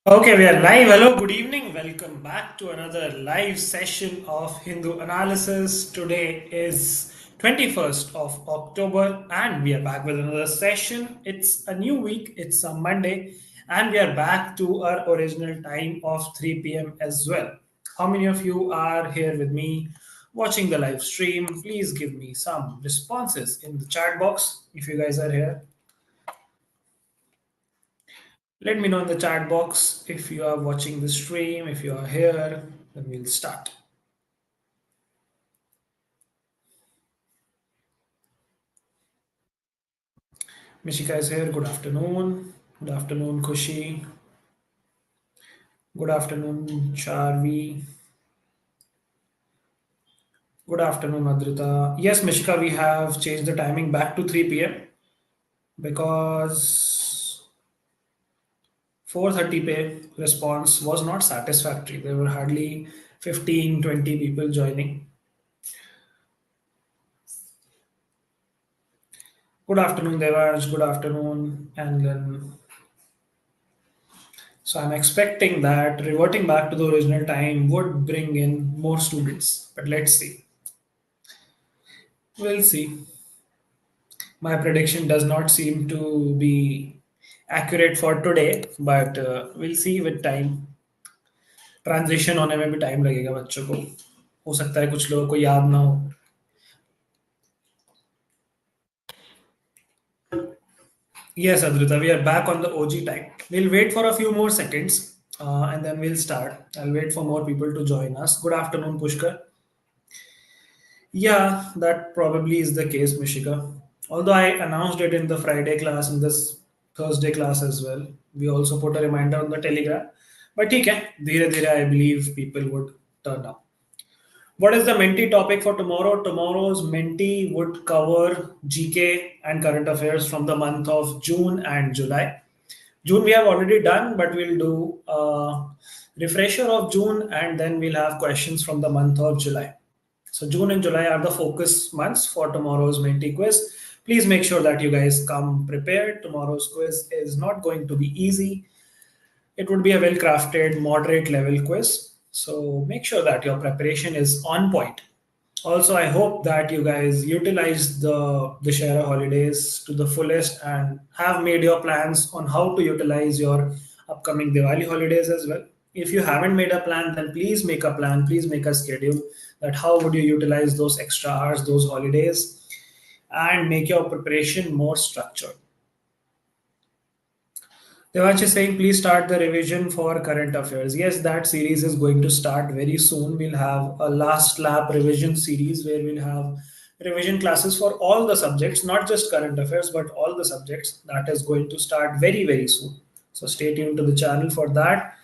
Okay, we are live. Hello, good evening. Welcome back to another live session of Hindu analysis. Today is 21st of October and we are back with another session. It's a new week, it's a Monday, and we are back to our original time of 3 p.m. as well. How many of you are here with me watching the live stream? Please give me some responses in the chat box if you guys are here. Let me know in the chat box if you are watching the stream, if you are here, then we'll start. Mishika is here. Good afternoon. Good afternoon, Kushi. Good afternoon, Charvi. Good afternoon, Adrita. Yes, Mishika, we have changed the timing back to 3 p.m. because 4:30 p.m. response was not satisfactory. There were hardly 15, 20 people joining. Good afternoon, Devansh. Good afternoon. And then so I'm expecting that reverting back to the original time would bring in more students. But let's see. We'll see. My prediction does not seem to be accurate for today, but we'll see with time. Transition होने में भी time लगेगा बच्चों को हो सकता है कुछ लोगों को याद ना हो. Yes, Adrita, we are back on the OG time. We'll wait for a few more seconds and then we'll start. I'll wait for more people to join us. Good afternoon, Pushkar. Yeah, that probably is the case, Mishika. Although I announced it in the Friday class and this Thursday class as well. We also put a reminder on the Telegram. But okay, dhire dhire, I believe people would turn up. What is the Menti topic for tomorrow? Tomorrow's Menti would cover GK and current affairs from the month of June and July. June we have already done, but we'll do a refresher of June and then we'll have questions from the month of July. So June and July are the focus months for tomorrow's Menti quiz. Please make sure that you guys come prepared. Tomorrow's quiz is not going to be easy. It would be a well crafted, moderate level quiz. So make sure that your preparation is on point. Also, I hope that you guys utilize the Shara holidays to the fullest and have made your plans on how to utilize your upcoming Diwali holidays as well. If you haven't made a plan, then please make a plan, please make a schedule that how would you utilize those extra hours, those holidays, and make your preparation more structured. Devansh is saying, please start the revision for current affairs. Yes, that series is going to start very soon. We'll have a last lap revision series where we'll have revision classes for all the subjects, not just current affairs, but all the subjects. That is going to start very, very soon. So stay tuned to the channel for that.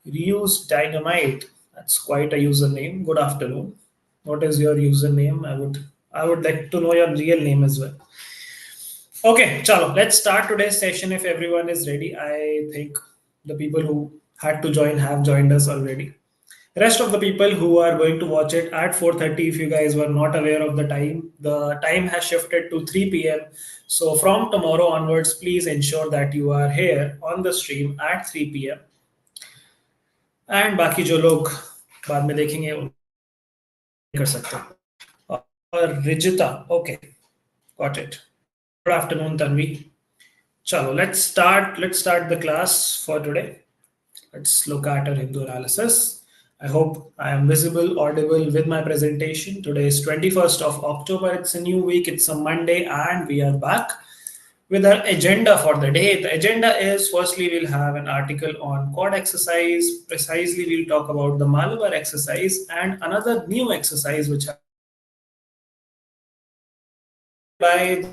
Reuse Dynamite. That's quite a username. Good afternoon. What is your username? I would like to know your real name as well. Okay, chalo, let's start today's session if everyone is ready. I think the people who had to join have joined us already. Rest of the people who are going to watch it at 4:30, if you guys were not aware of the time has shifted to 3 p.m. So from tomorrow onwards, please ensure that you are here on the stream at 3 p.m. And बाकी जो लोग बाद में देखेंगे उन कर सकते हैं. और Rijita, okay, got it. Good afternoon, Tanvi. Chalo, let's start the class for today. Let's look at our Hindu analysis. I hope I am visible, audible with my presentation. Today is 21st of October. It's a new week. It's a Monday and we are back with our agenda for the day. The agenda is firstly, we'll have an article on quad exercise. Precisely, we'll talk about the Malabar exercise and another new exercise which by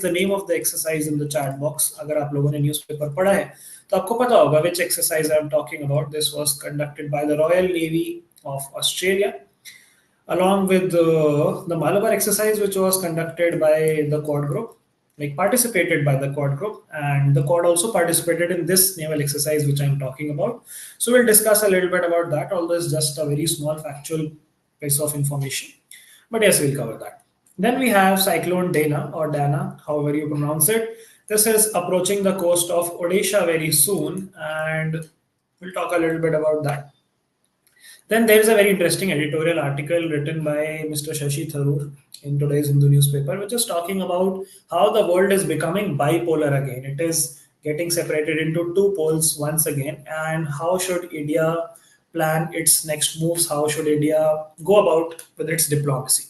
the name of the exercise in the chat box. अगर आप लोगों ने newspaper पढ़ा है तो आपको पता होगा which exercise I am talking about. This was conducted by the Royal Navy of Australia along with the Malabar exercise which was conducted by the Quad group, like participated by the Quad group, and the Quad also participated in this naval exercise which I'm talking about. So we'll discuss a little bit about that, although it's just a very small factual piece of information. But yes, we'll cover that. Then we have Cyclone Dana or Dana, however you pronounce it. This is approaching the coast of Odisha very soon, and we'll talk a little bit about that. Then there is a very interesting editorial article written by Mr. Shashi Tharoor in today's Hindu newspaper, which is talking about how the world is becoming bipolar again. It is getting separated into two poles once again, and how should India plan its next moves? How should India go about with its diplomacy?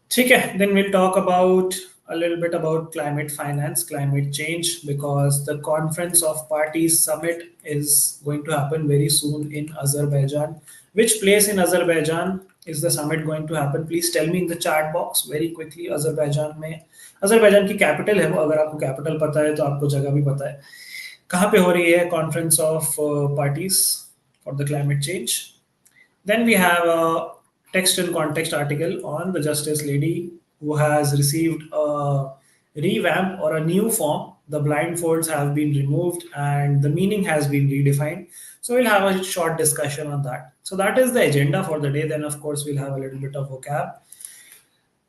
ठीक है, then we'll talk about a little bit about climate finance, climate change, because the Conference of Parties Summit is going to happen very soon in Azerbaijan. Which place in Azerbaijan is the summit going to happen? Please tell me in the chat box very quickly. Azerbaijan की capital है वो, अगर आपको capital पता है तो आपको जगह भी पता है. कहाँ पे हो रही है conference of parties for the climate change? Then we have a text and context article on the Justice Lady who has received a revamp or a new form. The blindfolds have been removed and the meaning has been redefined. So we'll have a short discussion on that. So that is the agenda for the day. Then, of course, we'll have a little bit of vocab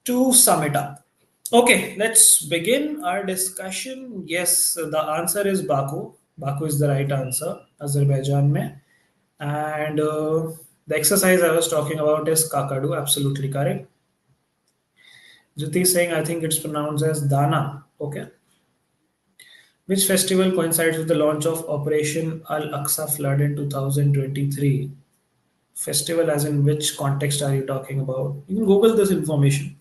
to sum it up. Okay, let's begin our discussion. Yes, the answer is Baku. Baku is the right answer, Azerbaijan mein. And the exercise I was talking about is Kakadu, absolutely correct. Jyoti is saying, I think it's pronounced as Dana. Okay. Which festival coincides with the launch of Operation Al Aqsa Flood in 2023? Festival, as in which context are you talking about? You can Google this information.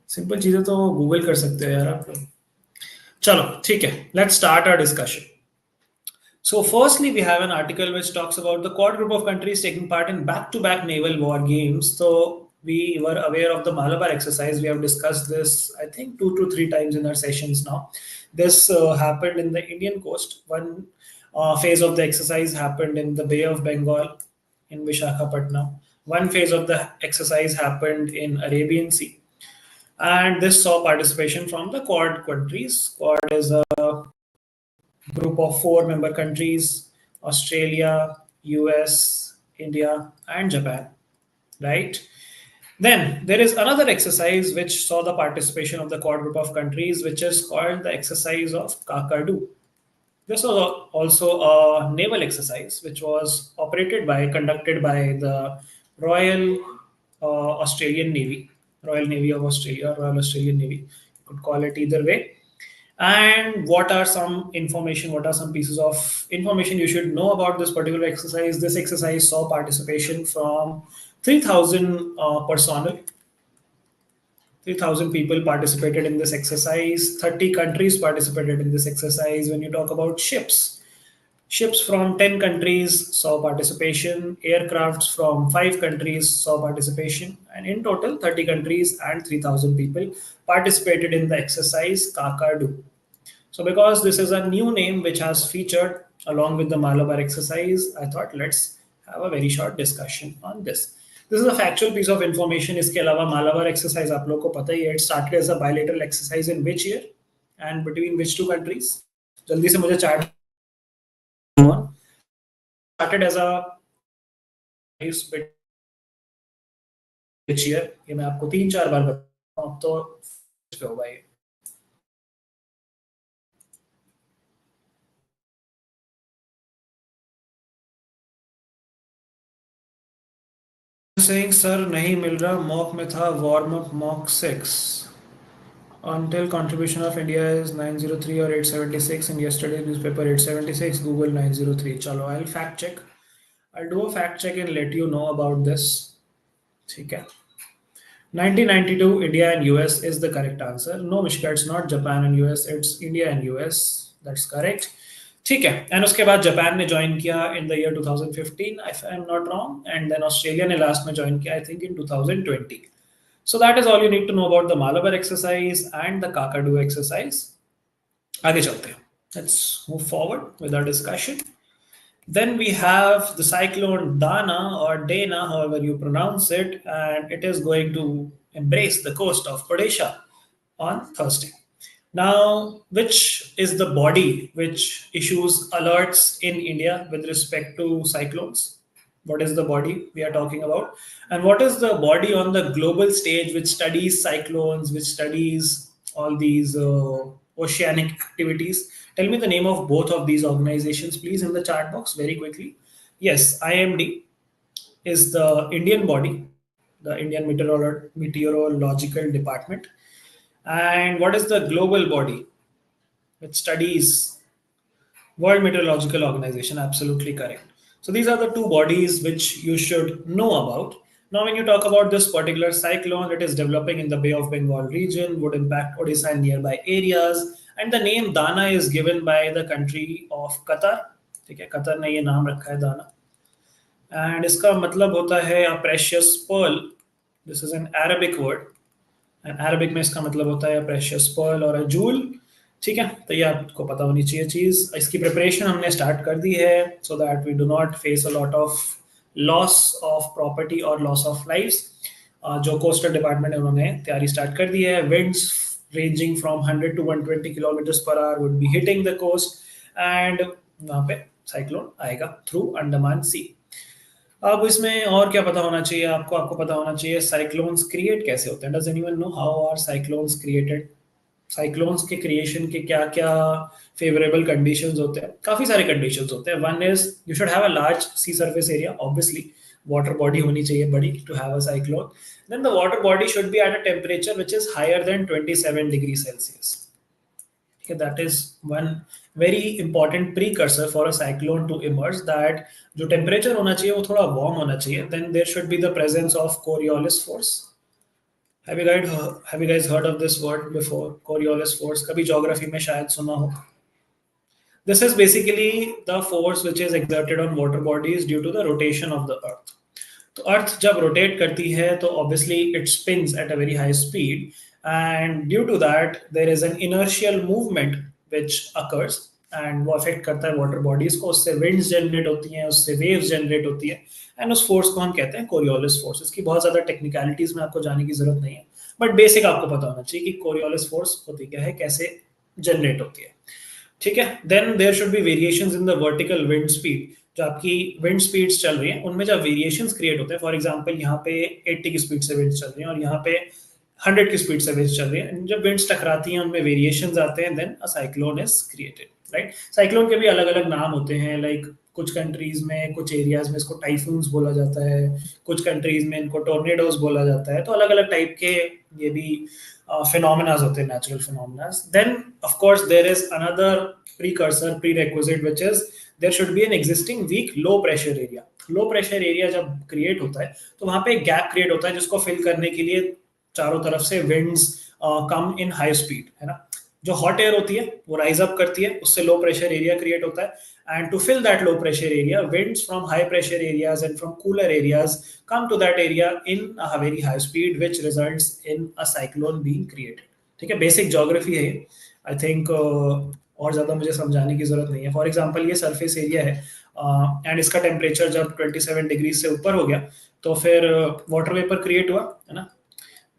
Simple चीजें तो Google कर सकते हो यार आप लोग. चलो ठीक है, let's start our discussion. So firstly, we have an article which talks about the Quad group of countries taking part in back-to-back naval war games. So we were aware of the Malabar exercise. We have discussed this, I think, 2 to 3 times in our sessions now. This happened in the Indian coast. One phase of the exercise happened in the Bay of Bengal in Vishakhapatnam. One phase of the exercise happened in Arabian Sea. And this saw participation from the Quad countries. Quad is a group of 4 member countries: Australia, US, India, and Japan. Right? Then there is another exercise which saw the participation of the Quad group of countries, which is called the exercise of Kakadu. This was also a naval exercise which was conducted by the Royal Australian Navy, Royal Navy of Australia, Royal Australian Navy. You could call it either way. And what are some pieces of information you should know about this particular exercise? This exercise saw participation from 3,000 personnel. 3,000 people participated in this exercise. 30 countries participated in this exercise. When you talk about ships from 10 countries saw participation. Aircrafts from 5 countries saw participation. And in total, 30 countries and 3,000 people participated in the exercise Kakadu. So because this is a new name which has featured along with the Malabar exercise, I thought let's have a very short discussion on this. This is a factual piece of information. इसके अलावा Malabar exercise आप लोग को पता ही है. It started as a bilateral exercise in which year and between which 2 countries? जल्दी से मुझे chat started as a which year? ये मैं आपको 3-4 बार बताऊँ. अब तो पे होगा ये. Saying sir नहीं मिल रहा, मॉक में था warm up mock 6 until contribution of India is 903 or 876 in yesterday's newspaper 876, Google 903. चलो I'll fact check. I'll do a fact check and let you know about this. ठीक है. 1992 India and US is the correct answer. No Mishka, it's not Japan and US, it's India and US. That's correct. ठीक है. And उसके बाद Japan ने join किया in the year 2015 if I am not wrong, and then Australia ने last में join किया I think in 2020. So that is all you need to know about the Malabar exercise and the Kakadu exercise. आगे चलते हैं. Let's move forward with our discussion. Then we have the cyclone Dana or Dana, however you pronounce it, and it is going to embrace the coast of Odisha on Thursday. Now, which is the body which issues alerts in India with respect to cyclones? What is the body we are talking about? And what is the body on the global stage which studies cyclones, which studies all these oceanic activities. Tell me the name of both of these organizations, please, in the chat box very quickly. Yes, IMD is the Indian body, the Indian Meteorological Department. And what is the global body which studies? World Meteorological Organization, absolutely correct. So these are the two bodies which you should know about. Now, when you talk about this particular cyclone, it is developing in the Bay of Bengal region, would impact Odisha and nearby areas. And the name Dana is given by the country of Qatar. ठीक है, Qatar ने ये नाम रखा है दाना. And इसका मतलब होता है a precious pearl. This is an Arabic word. And Arabic में इसका मतलब होता है प्रेशियस पर्ल और अ जूल. ठीक है, तो ये आपको पता होनी चाहिए चीज. इसकी प्रिपरेशन हमने स्टार्ट कर दी है so that we do not face a lot of loss of property और लॉस ऑफ लाइव्स. जो कोस्टल डिपार्टमेंट है उन्होंने तैयारी स्टार्ट कर दी है. Winds ranging from 100 to 120 kilometers per hour would be hitting the coast and वहाँ पे साइक्लोन आएगा थ्रू अंडमान सी. अब इसमें और क्या पता होना चाहिए आपको? आपको पता होना चाहिए साइक्लोन्स क्रिएट कैसे होते हैं. Does anyone know how are cyclones created? Cyclones के क्रिएशन के क्या क्या फेवरेबल कंडीशंस होते हैं? काफी सारे कंडीशंस होते हैं. One is you should have a large sea surface area, obviously water body होनी चाहिए बड़ी to have a cyclone. Then the water body should be at a temperature which is higher than 27 degree celsius. Okay, that is one very important precursor for a cyclone to emerge, that जो temperature होना चाहिए वो थोड़ा warm होना चाहिए. Then there should be the presence of Coriolis force. Have you guys heard of this word before? Coriolis force कभी geography में शायद सुना हो. This is basically the force which is exerted on water bodies due to the rotation of the earth. तो अर्थ जब rotate करती है तो obviously it spins at a very high speed, and due to that there is an inertial movement which occurs, and वो affect करता है water bodies को. उससे विंड्स जनरेट होती हैं, उससे वेव्स जनरेट होती है, एंड उस फोर्स को हम कहते हैं कोरियोलिस फोर्स. इसकी बहुत ज्यादा टेक्निकलिटीज में आपको जाने की जरूरत नहीं है, बट बेसिक आपको पता होना चाहिए कि कोरियोलिस फोर्स होती क्या है, कैसे जनरेट होती है. ठीक है. Then there should be variations in the vertical wind speed. जो आपकी विंड स्पीड्स चल रही हैं उनमें जब वेरिएशंस क्रिएट होते हैं, फॉर एग्जांपल यहाँ पे 80 की स्पीड से विंड्स चल रही हैं और यहाँ पे 100 की स्पीड से विंड्स चल रही हैं, जब विंड्स टकराती हैं उनमें वेरिएशंस आते हैं, then a cyclone is created. Right. Cyclone के भी अलग अलग नाम होते हैं. लाइक कुछ कंट्रीज में, कुछ एरियाज में इसको टाइफून्स बोला जाता है, कुछ कंट्रीज में इनको टोर्नेडोज बोला जाता है. तो अलग अलग टाइप के ये भी phenomena होते हैं, natural phenomena. Then of course there is another prerequisite which is there should be an existing weak low pressure area. Low pressure area जब क्रिएट होता है तो वहां पे एक गैप क्रिएट होता है जिसको फिल करने के लिए चारों तरफ से विंड्स कम इन हाई स्पीड, है ना. जो हॉट एयर होती है वो राइज अप करती है, उससे लो प्रेशर एरिया क्रिएट होता है, and to fill that low pressure area, winds from high pressure areas and from cooler areas come to that area in a very high speed, which results in a cyclone being created. ठीक है, basic geography है. I think और ज्यादा मुझे समझाने की जरूरत नहीं है. फॉर एग्जांपल ये सरफेस एरिया है एंड इसका टेम्परेचर जब 27 डिग्री से ऊपर हो गया तो फिर वाटर वेपर क्रिएट हुआ, है ना.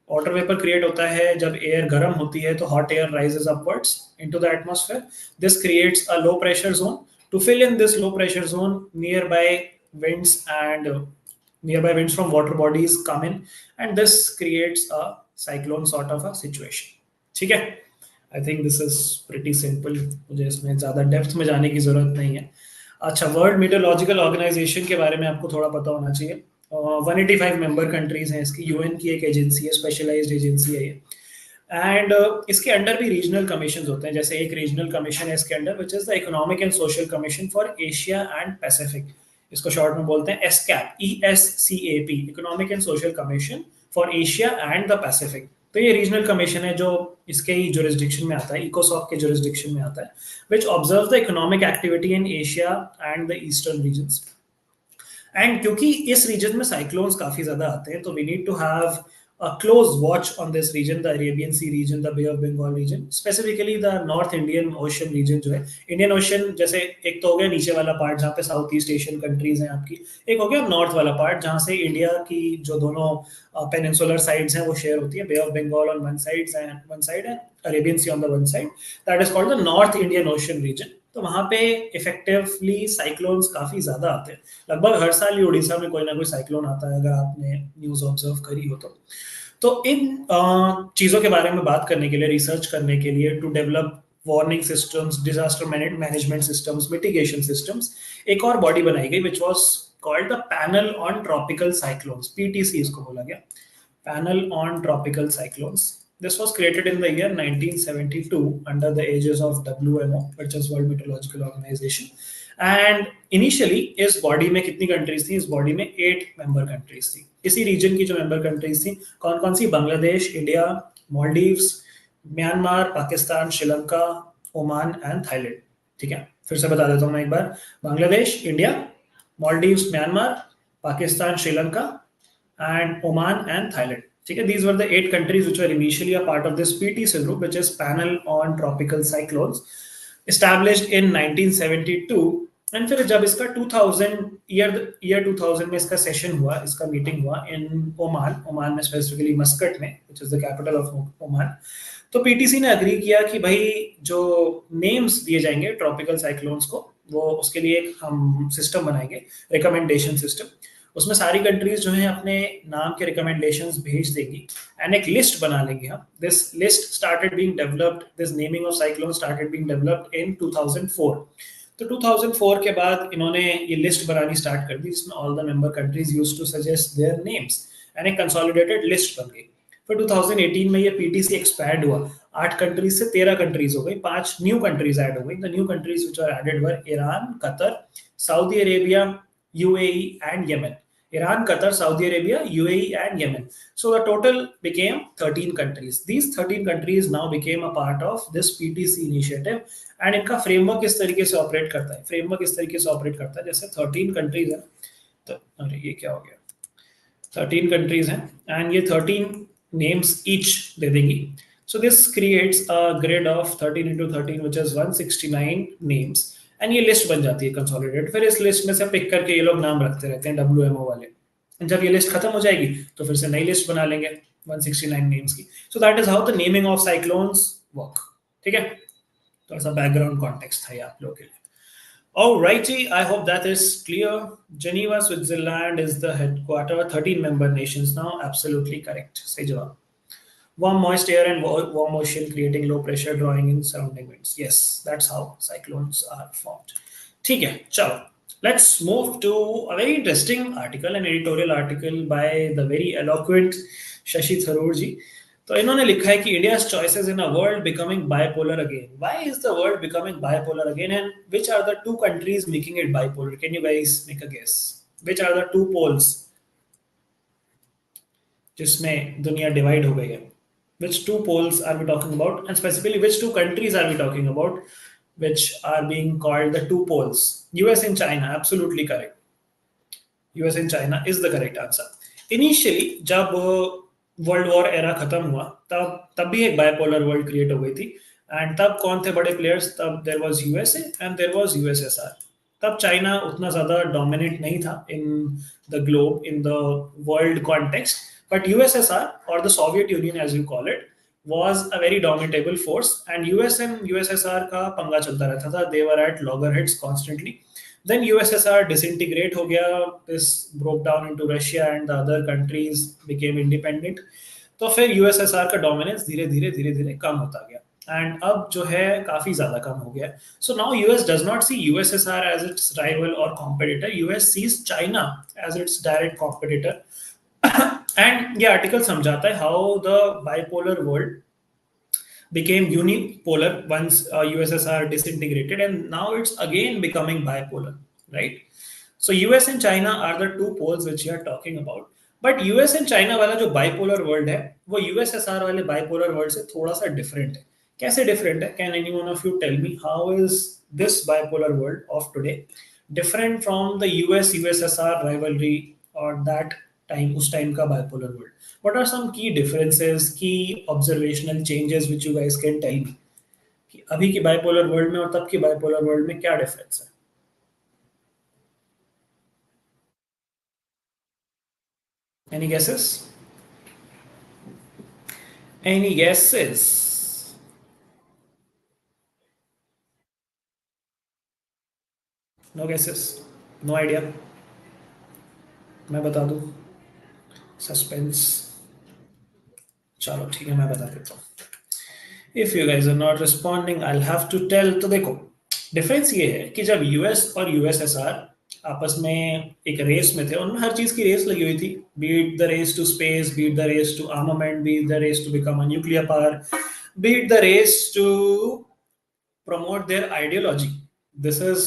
वाटर वेपर क्रिएट होता है जब एयर गर्म होती है तो hot air rises upwards into the atmosphere. This creates a low pressure zone. To fill in this low pressure zone, nearby winds from water bodies come in, and this creates a cyclone sort of a situation. ठीक है. I think this is pretty simple. मुझे इसमें ज़्यादा depth में जाने की ज़रूरत नहीं है. अच्छा, वर्ल्ड मीटरोलॉजिकल ऑर्गेनाइजेशन के बारे में आपको थोड़ा पता होना चाहिए. 185 मेंबर कंट्रीज हैं इसकी. यूएन की एक एजेंसी है, स्पेशलाइज्ड एजेंसी है ये. एंड इसके अंडर भी रीजनल कमीशन होते हैं. जैसे एक रीजनल कमीशन है इसके under which is the economic and social commission for Asia and Pacific. इसको शॉर्ट में बोलते हैं एसकैप, ESCAP, economic and social commission for Asia and the Pacific. तो ये रीजनल कमीशन है जो इसके ही जुरिस्डिक्शन में आता है, इकोसॉक के जुरिस्डिक्शन में आता है, which observe the economic activity in Asia and the eastern regions. And क्योंकि इस रीजन में साइक्लोन्स काफी ज्यादा आते हैं तो we need to have a close watch on this region, the Arabian Sea region, the Bay of Bengal region, specifically the North Indian Ocean region जो है. Indian Ocean जैसे एक तो हो गया नीचे वाला पार्ट जहाँ पे साउथ ईस्ट एशियन कंट्रीज हैं आपकी, एक हो गया नॉर्थ वाला पार्ट जहाँ से इंडिया की जो दोनों पेनिनसुलर साइड्स हैं वो शेयर होती है. Bay of Bengal on one side and Arabian sea on the one side, that is called the north Indian ocean region. तो वहां पे इफेक्टिवली साइक्लोन्स काफी ज्यादा आते हैं. लगभग हर साल ही उड़ीसा में कोई ना कोई साइक्लोन आता है, अगर आपने न्यूज ऑब्जर्व करी हो तो इन चीजों के बारे में बात करने के लिए, रिसर्च करने के लिए, to develop warning systems, disaster management systems, mitigation systems, एक और बॉडी बनाई गई which was called the panel on tropical cyclones, PTC इसको बोला गया, panel on tropical cyclones. This was created in the year 1972 under the aegis of WMO, which is World Meteorological Organization. And initially इस body में कितनी countries थी? इस body में 8 member countries थी. इसी रीजन की जो मेंबर कंट्रीज थी कौन कौन सी? Bangladesh, India, Maldives, Myanmar, Pakistan, Sri Lanka, Oman and Thailand. ठीक है, फिर से बता देता हूँ मैं एक बार. Bangladesh, India, Maldives, Myanmar, Pakistan, Sri Lanka, and Oman and Thailand. Okay, these were the 8 countries which were initially a part of this PTC group, which is Panel on Tropical Cyclones, established in 1972. And फिर जब इसका 2000 ईयर 2000 में इसका सेशन हुआ, इसका meeting हुआ in Oman में, specifically Muscat में, which is the capital of Oman. तो पीटीसी ने अग्री किया कि भाई जो नेम्स दिए जाएंगे ट्रॉपिकल साइक्लोन्स को, वो उसके लिए एक हम सिस्टम बनाएंगे, रिकमेंडेशन सिस्टम. उसमें सारी कंट्रीज जो है अपने नाम के रिकमेंडेशंस भेज देंगी एंड एक लिस्ट बना लेंगे हम. This list started being developed, this naming of cyclone started being developed in 2004. तो 2004 के बाद इन्होंने ये लिस्ट बनानी स्टार्ट कर दी जिसमें all the member countries used to suggest their names and एक कंसोलिडेटेड लिस्ट बन गई. फिर 2018 में ये पीटीसी एक्सपैंड हुआ, 8 कंट्रीज से 13 कंट्रीज हो गई, 5 न्यू कंट्रीज ऐड हो गई. The new countries which are added were Iran, Qatar, Saudi Arabia, UAE and Yemen. Iran, Qatar, Saudi Arabia, UAE and Yemen. So the total became 13 countries. These 13 countries now became a part of this PTC initiative. And इनका framework इस तरीके से operate करता है. framework इस तरीके से operate करता है जैसे 13 countries है. तो अरे ये क्या हो गया? 13 countries हैं and ये 13 names each दे देंगी. So this creates a grid of 13 into 13 which is 169 names. And ये लिस्ट बन जाती है कंसोलिडेटेड. फिर इस लिस्ट में से पिक करके ये लोग नाम रखते रहते हैं WMO वाले. जब ये लिस्ट खत्म हो जाएगी तो फिर से नई लिस्ट बना लेंगे 169 नेम्स की. सो that is how the naming of cyclones work. ठीक है, थोड़ा सा बैकग्राउंड कॉन्टेक्स्ट था ये आप लोगों के लिए. Alrighty, I hope that is clear. Geneva, Switzerland is the headquarter. 13 member nations now. Absolutely correct. सही जवाब. Warm moist air and warm ocean creating low pressure drawing in surrounding winds. Yes, that's how cyclones are formed. ठीक है, चलो. Let's move to a very interesting article, an editorial article by the very eloquent Shashi Tharoor ji. तो इन्होंने लिखा है कि India's choices in a world becoming bipolar again. Why is the world becoming bipolar again, and which are the 2 countries making it bipolar? Can you guys make a guess? Which are the 2 poles जिसमें दुनिया divide हो गई है? Which 2 poles are we talking about, and specifically which 2 countries are we talking about which are being called the 2 poles? US and China. Absolutely correct. US and China is the correct answer. Initially जब world war era खत्म हुआ तब भी एक bipolar world create हो गई थी. And तब कौन थे बड़े प्लेयर्स? तब there was USA and there was USSR. तब चाइना उतना ज्यादा डोमिनेट नहीं था in the globe, in the world context. But USSR, or the Soviet Union as you call it, was a very dominable force, and US and USSR का पंगा चलता रहता था. They were at loggerheads constantly. Then USSR disintegrate हो गया. This broke down into Russia and the other countries became independent. तो फिर USSR का dominance धीरे धीरे कम होता गया. And अब जो है काफी ज्यादा कम हो गया. So now US does not see USSR as its rival or competitor. US sees China as its direct competitor. And ये आर्टिकल समझाता है how the bipolar world became unipolar once USSR disintegrated, and now it's again becoming bipolar, right? So US and China are the 2 poles which we are talking about. But US and China वाला जो bipolar world है वो USSR वाले bipolar world से थोड़ा सा different है. कैसे different है? Can any one of you tell me how is this bipolar world of today different from the US USSR rivalry or that time, उस टाइम का bipolar world? What are some key differences, key observational changes which you guys can tell me? कि अभी की bipolar world में और तब की bipolar world में क्या difference है? Any guesses? Any guesses? No guesses? No idea? मैं बता दूं? Suspense. चलो ठीक है, मैं बता देता हूँ. If you guys are not responding I have to tell. तो देखो, डिफरेंस ये है कि जब यूएस और यूएसएसआर आपस में एक रेस में थे, उनमें हर चीज की रेस लगी हुई थी। Beat the race to space, beat the race to armament, beat the race to become a nuclear power, beat the race to promote their ideology. This is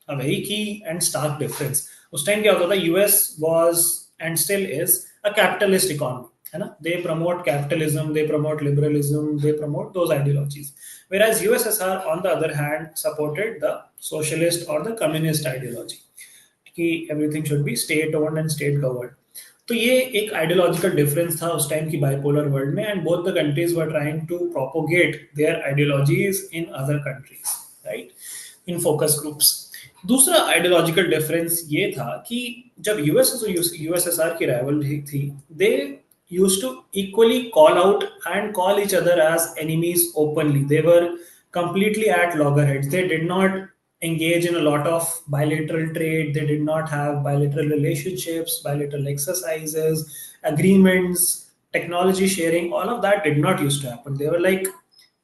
a very key and stark difference. उस time क्या होता था, US was and still is a capitalist economy, है ना? They promote capitalism, they promote liberalism, they promote those ideologies. Whereas USSR, on the other hand, supported the socialist or the communist ideology कि everything should be state owned and state govern. तो ये एक ideological difference था उस time की bipolar world में, and both the countries were trying to propagate their ideologies in other countries, right, in focus groups. दूसरा ideological difference ये था कि जब यूएस और यूएसएसआर की राइवलरी थी, दे used to equally call out and call each other as enemies openly. They were completely at loggerheads. They did not engage in a lot of bilateral trade. They did not have bilateral relationships, bilateral exercises, agreements, technology sharing. All of that did not used to happen. They were like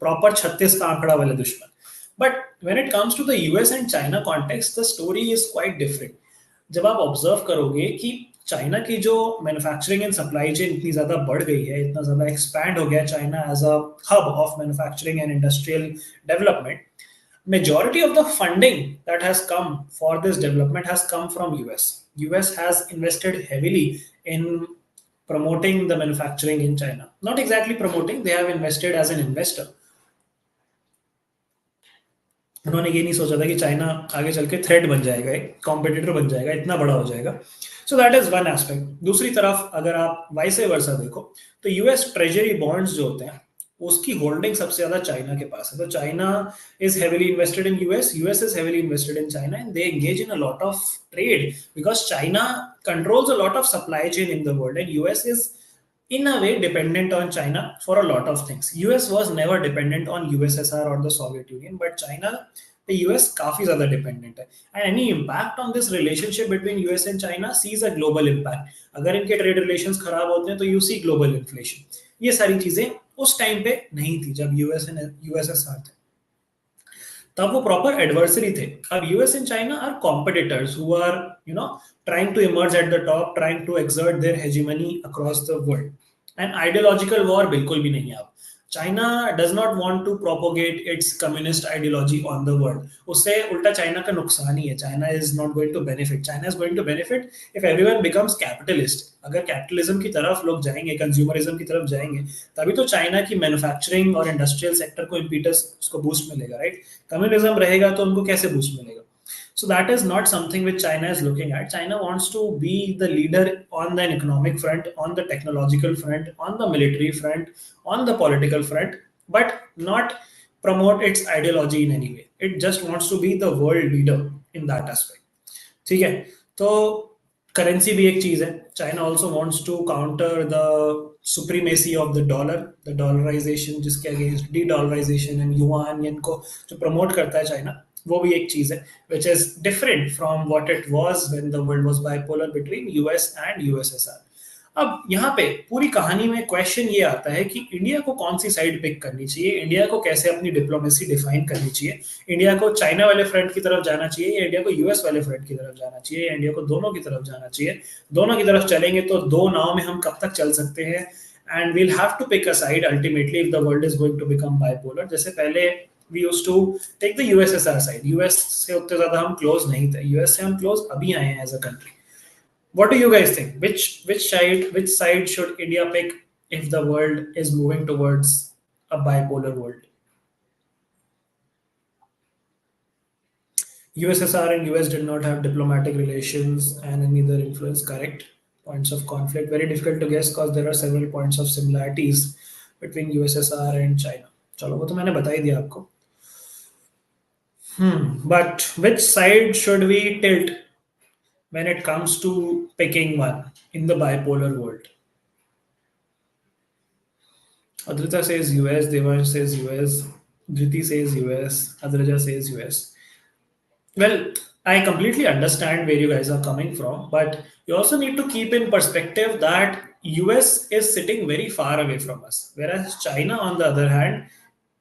proper 36 का आंकड़ा वाले दुश्मन. But when it comes to the US and China context, the story is quite different. जब आप observe करोगे कि China की जो मैन्युफैक्चरिंग एंड सप्लाई चेन इतनी ज्यादा बढ़ गई है, इतना ज्यादा एक्सपैंड हो गया China as a hub of manufacturing and industrial development, majority of the funding that has come for this development has come from US has invested heavily in promoting the manufacturing in China. Not exactly promoting, they have invested as an investor. उन्होंने ये नहीं सोचा था कि China आगे चल के threat बन जाएगा, एक कॉम्पिटिटर बन जाएगा, इतना बड़ा हो जाएगा। सो दैट इज वन एस्पेक्ट। दूसरी तरफ अगर आप वाइस वर्सा देखो, तो यूएस ट्रेजरी बॉन्ड्स जो होते हैं उसकी होल्डिंग सबसे ज्यादा चाइना के पास है। तो China is heavily invested in US, US is heavily invested in China, and they engage in a lot of trade because China controls a lot of supply chain in the world, and US is in a way dependent on China for a lot of things. US was never dependent on USSR or the Soviet Union, but China, the US काफी ज्यादा dependent है, and any impact on this relationship between US and China sees a global impact. अगर इनके trade relations खराब होते हैं तो you see global inflation. ये सारी चीजें उस टाइम पे नहीं थी जब US and USSR थे, तब वो प्रॉपर एडवर्सरी थे। अब US and China are competitors who are trying to emerge at the top, trying to exert their hegemony across the world, and ideological war बिल्कुल भी नहीं है। अब China does not want to propagate its communist ideology on the world. उससे उल्टा China का नुकसान ही है। China is not going to benefit, China is going to benefit if everyone becomes capitalist. अगर कैपिटलिज्म की तरफ लोग जाएंगे, कंज्यूमरिज्म की तरफ जाएंगे, तभी तो चाइना की मैन्युफैक्चरिंग और इंडस्ट्रियल सेक्टर को इम्पीटस, उसको बूस्ट मिलेगा, राइट? कम्युनिज्म रहेगा तो उनको कैसे बूस्ट मिलेगा? So that is not something which China is looking at. China wants to be the leader on the economic front, on the technological front, on the military front, on the political front, but not promote its ideology in any way. It just wants to be the world leader in that aspect. ठीक है? तो currency भी एक चीज है। China also wants to counter the supremacy of the dollar, the dollarization, जिसके against de dollarization and yuan इनको जो प्रमोट करता है चाइना, वो भी एक चीज है which is different from what it was when the world was bipolar between US and USSR. अब यहाँ पे पूरी कहानी में क्वेश्चन ये आता है कि इंडिया को कौन सी साइड पिक करनी चाहिए, इंडिया को कैसे अपनी डिप्लोमेसी डिफाइन करनी चाहिए, इंडिया को चाइना वाले फ्रंट की तरफ जाना चाहिए या इंडिया को यूएस वाले फ्रंट की तरफ जाना चाहिए या इंडिया को दोनों की तरफ जाना चाहिए। दोनों की तरफ चलेंगे तो दो नाव में हम कब तक चल सकते हैं, and we'll have to pick a side ultimately if the world is going to become bipolar. जैसे पहले we used to take the USSR side. US से उतने ज्यादा हम क्लोज नहीं थे, US से हम क्लोज अभी आए हैं as a country. What do you guys think? Which side should India pick if the world is moving towards a bipolar world? USSR and US did not have diplomatic relations and neither influence. Correct. Points of conflict very difficult to guess because there are several points of similarities between USSR and China. चलो वो तो मैंने बता ही दिया आपको। But which side should we tilt when it comes to picking one in the bipolar world? Adrita says US, Devansh says US, Dhriti says US, Adraja says US. Well, I completely understand where you guys are coming from, but you also need to keep in perspective that US is sitting very far away from us, whereas China, on the other hand,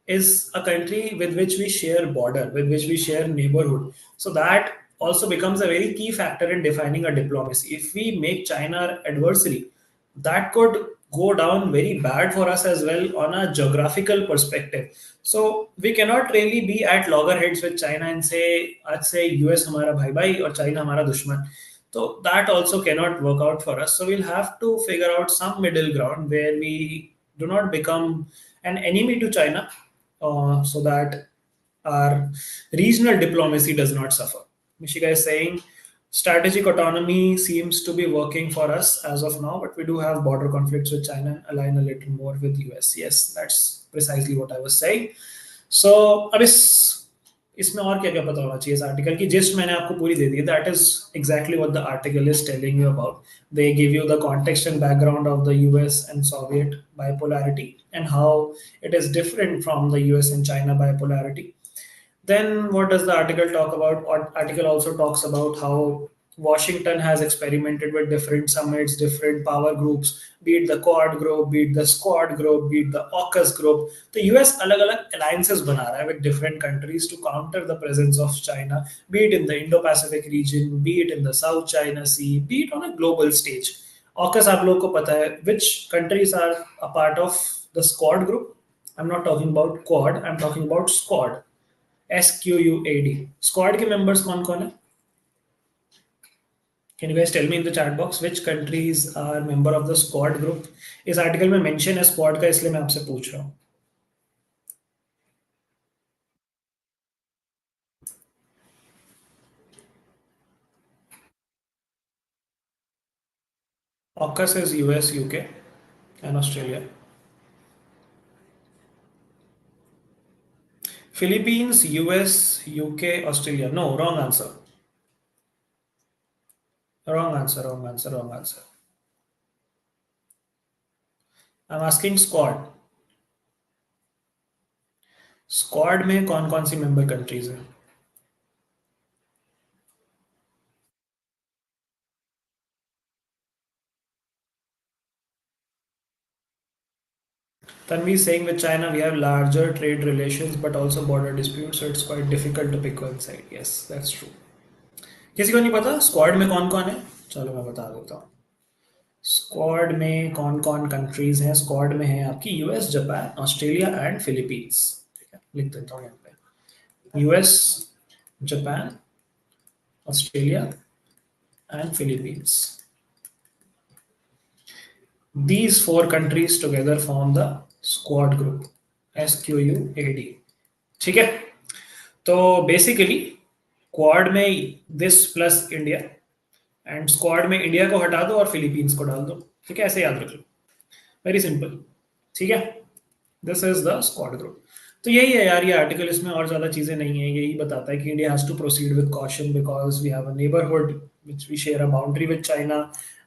is a country with which we share border, with which we share neighborhood. So that also becomes a very key factor in defining a diplomacy. If we make China our adversary, that could go down very bad for us as well on a geographical perspective. So we cannot really be at loggerheads with China and say, let's say US हमारा भाई भाई और China हमारा दुश्मन. So that also cannot work out for us. So we'll have to figure out some middle ground where we do not become an enemy to China, so that our regional diplomacy does not suffer. Mishika is saying strategic autonomy seems to be working for us as of now, but we do have border conflicts with China and align a little more with US. Yes, that's precisely what I was saying. So अब इसमें और क्या क्या पता होना चाहिए इस article की जिस्ट मैंने आपको पूरी दे दी है that is exactly what the article is telling you about they give you the context and background of the US and Soviet bipolarity and how it is different from the US and China bipolarity. Then what does the article talk about? Article also talks about how Washington has experimented with different summits, different power groups, be it the Quad group, be it the Squad group, be it the AUKUS group. The US अलग-अलग alliances बना रहा है with different countries to counter the presence of China, be it in the Indo-Pacific region, be it in the South China Sea, be it on a global stage. AUKUS आप लोगों को पता है which countries are a part of the Squad group? I'm not talking about Quad, I'm talking about Squad. SQUAD. Squad के members कौन कौन है? Can you guys tell me in the chat box which countries are member of the Squad group? इस article में mention है Squad का इसलिए मैं आपसे पूछ रहा हूँ. AUKUS is US, UK, and Australia. Philippines, US, UK, Australia. No, wrong answer. Wrong answer, wrong answer, wrong answer. I'm asking Squad. Squad में कौन कौन सी member countries हैं? Tanvi is saying with China we have larger trade relations but also border disputes, so it's quite difficult to pick one side. Yes, that's true. किसी को नहीं पता squad में कौन कौन है? चलो मैं बता देता हूँ. स्क्वाड में कौन कौन कंट्रीज हैं? स्क्वाड में है आपकी US, Japan, Australia and Philippines. ठीक है, लिख देता हूँ यहाँ पे. US, Japan, Australia and Philippines. These four countries together form the squad group. SQUAD. ठीक है. तो बेसिकली क्वाड में this plus India and squad में इंडिया को हटा दो और फिलीपींस को डाल दो. ठीक है, ऐसे याद रख लो. Very simple. ठीक है, this is the squad group. तो यही है यार ये आर्टिकल, इसमें और ज्यादा चीजें नहीं है. यही बताता है कि India has to proceed with caution because we have a neighbourhood which we share a boundary with China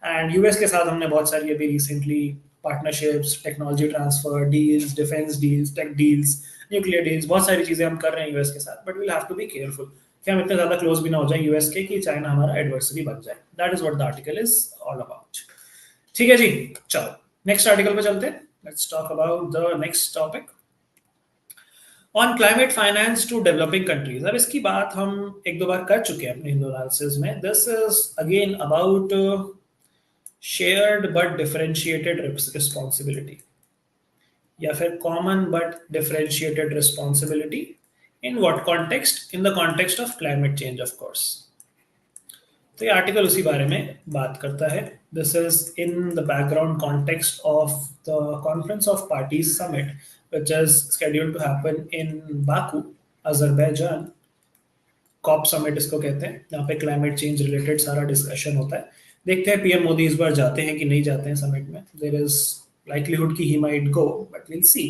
and US के साथ हमने बहुत सारी अभी recently partnerships, technology transfer deals, defence deals, tech deals, nuclear deals, बहुत सारी चीजें हम कर रहे हैं यूएस के साथ. But we'll have to be careful कि हम इतने ज्यादा क्लोज भी ना हो जाए यूएस के कि चाइना हमारा एडवर्सरी बन जाए. That is what the article is all about. ठीक है जी, चलो नेक्स्ट आर्टिकल पे चलते हैं. Let's talk about the next topic on climate finance to developing countries. अब इसकी बात हम एक दो बार कर चुके हैं अपने हिंदू एनालिसिस में. This is again about shared but differentiated responsibility या फिर common but differentiated responsibility. In what context? In the context of climate change of course. तो ये आर्टिकल उसी बारे में बात करता है. This is in the background context of the conference of parties summit which is scheduled to happen in Baku, Azerbaijan. COP summit इसको कहते हैं. यहाँ पे क्लाइमेट चेंज रिलेटेड सारा डिस्कशन होता है. देखते हैं पीएम मोदी इस बार जाते हैं कि नहीं जाते हैं समिट में. देयर इज लाइकलीहुड कि he might go but will see.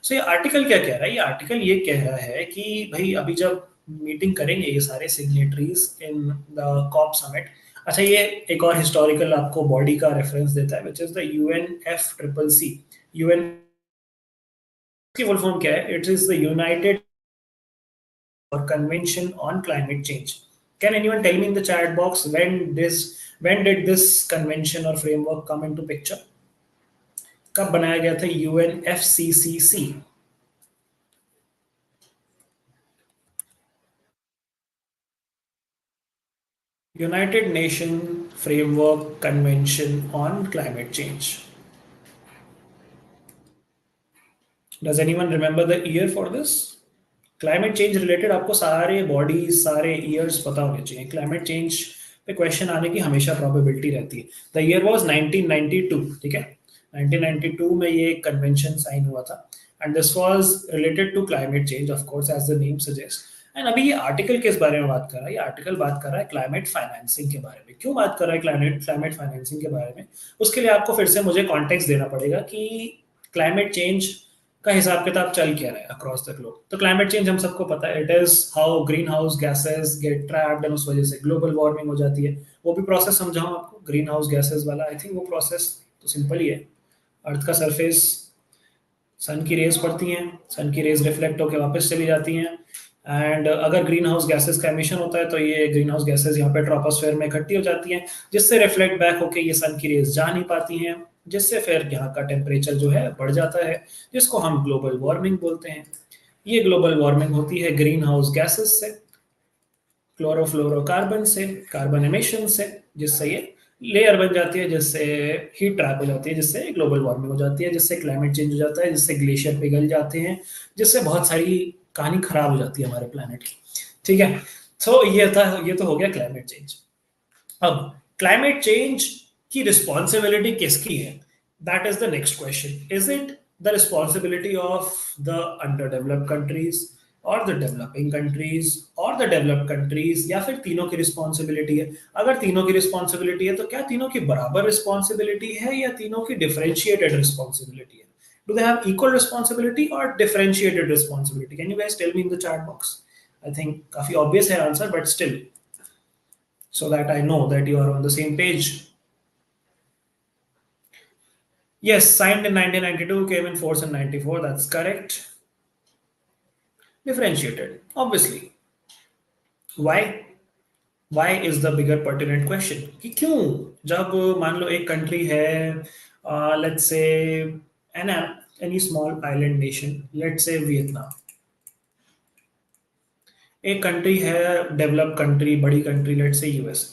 So ये आर्टिकल क्या कह रहा है? ये आर्टिकल ये कह रहा है कि भाई अभी जब मीटिंग करेंगे ये सारे signatories in the COP summit. अच्छा, ये एक और हिस्टोरिकल आपको बॉडी का रेफरेंस देता है which is the UNFCCC. UN की फुल फॉर्म क्या है? It is the United or convention on climate change. Can anyone tell me in the chat box when did this convention or framework come into picture? कब बनाया गया था UNFCCC? United Nation Framework Convention on Climate Change. Does anyone remember the year for this? Climate change related आपको सारे bodies सारे years पता होने चाहिए. क्लाइमेट चेंज पे क्वेश्चन आने की हमेशा प्रोबेबिलिटी रहती है. The year was 1992. ठीक है, 1992 में ये कन्वेंशन साइन हुआ था and this was related to climate change of course as the name suggest. And अभी ये आर्टिकल किस बारे में बात कर रहा है? ये आर्टिकल बात कर रहा है क्लाइमेट फाइनेंसिंग के बारे में. क्यों बात कर रहा है क्लाइमेट फाइनेंसिंग के बारे में? उसके लिए आपको फिर से मुझे कॉन्टेक्स्ट देना पड़ेगा कि क्लाइमेट चेंज का हिसाब किताब चल क्या रहा है अक्रॉस द ग्लोब. तो क्लाइमेट चेंज हम सबको पता है, it is how green house gases gate trapped and उस वजह से ग्लोबल वार्मिंग हो जाती है. वो भी प्रोसेस समझाऊं आपको ग्रीन हाउस गैसेस वाला? आई थिंक वो प्रोसेस तो सिंपल ही है. अर्थ का सरफेस, सन की रेज पड़ती हैं, सन की रेज रिफ्लेक्ट होकर वापस चली जाती हैं एंड अगर ग्रीन हाउस गैसेस का एमिशन होता है तो ये ग्रीन हाउस गैसेस यहाँ पे ट्रोपोस्फेयर में इकट्ठी हो जाती हैं, जिससे रिफ्लेक्ट बैक होकर ये सन की रेज जा नहीं पाती हैं, जिससे फिर यहाँ का टेम्परेचर जो है बढ़ जाता है, जिसको हम ग्लोबल वार्मिंग बोलते हैं. ये ग्लोबल वार्मिंग होती है ग्रीन हाउस गैसेस से, क्लोरोफ्लोरोकार्बन से, कार्बन एमिशन से, जिससे ये लेयर बन जाती है, जिससे हीट ट्रैप हो जाती है, जिससे ग्लोबल वार्मिंग हो जाती है, जिससे क्लाइमेट चेंज हो जाता है, जिससे ग्लेशियर पिघल जाते हैं, जिससे बहुत सारी कहानी खराब हो जाती है हमारे प्लानट की. ठीक है, तो ये तो हो गया क्लाइमेट चेंज. अब क्लाइमेट चेंज की रिस्पॉन्सिबिलिटी किसकी है? That is the next question. Is it the responsibility of the under developed countries और द डेवलपिंग कंट्रीज और द डेवलप्ड कंट्रीज, या फिर तीनों की रिस्पॉन्सिबिलिटी है? अगर तीनों की रिस्पॉन्सिबिलिटी है तो क्या तीनों की बराबर रिस्पॉन्सिबिलिटी है या तीनों की डिफरेंशिएटेड रिस्पॉन्सिबिलिटी है? Do they have equal responsibility or differentiated responsibility? Can you guys tell me in the chat box? I think काफी obvious है answer, but still, so that I know that you are on the same page. Yes, signed in 1992, came in force in 94. That's correct. Differentiated, obviously. Why? Why is the bigger pertinent question. कि क्यों? जब मान लो एक country है, let's say any small island nation, let's say Vietnam. एक country है developed country, बड़ी country, let's say US.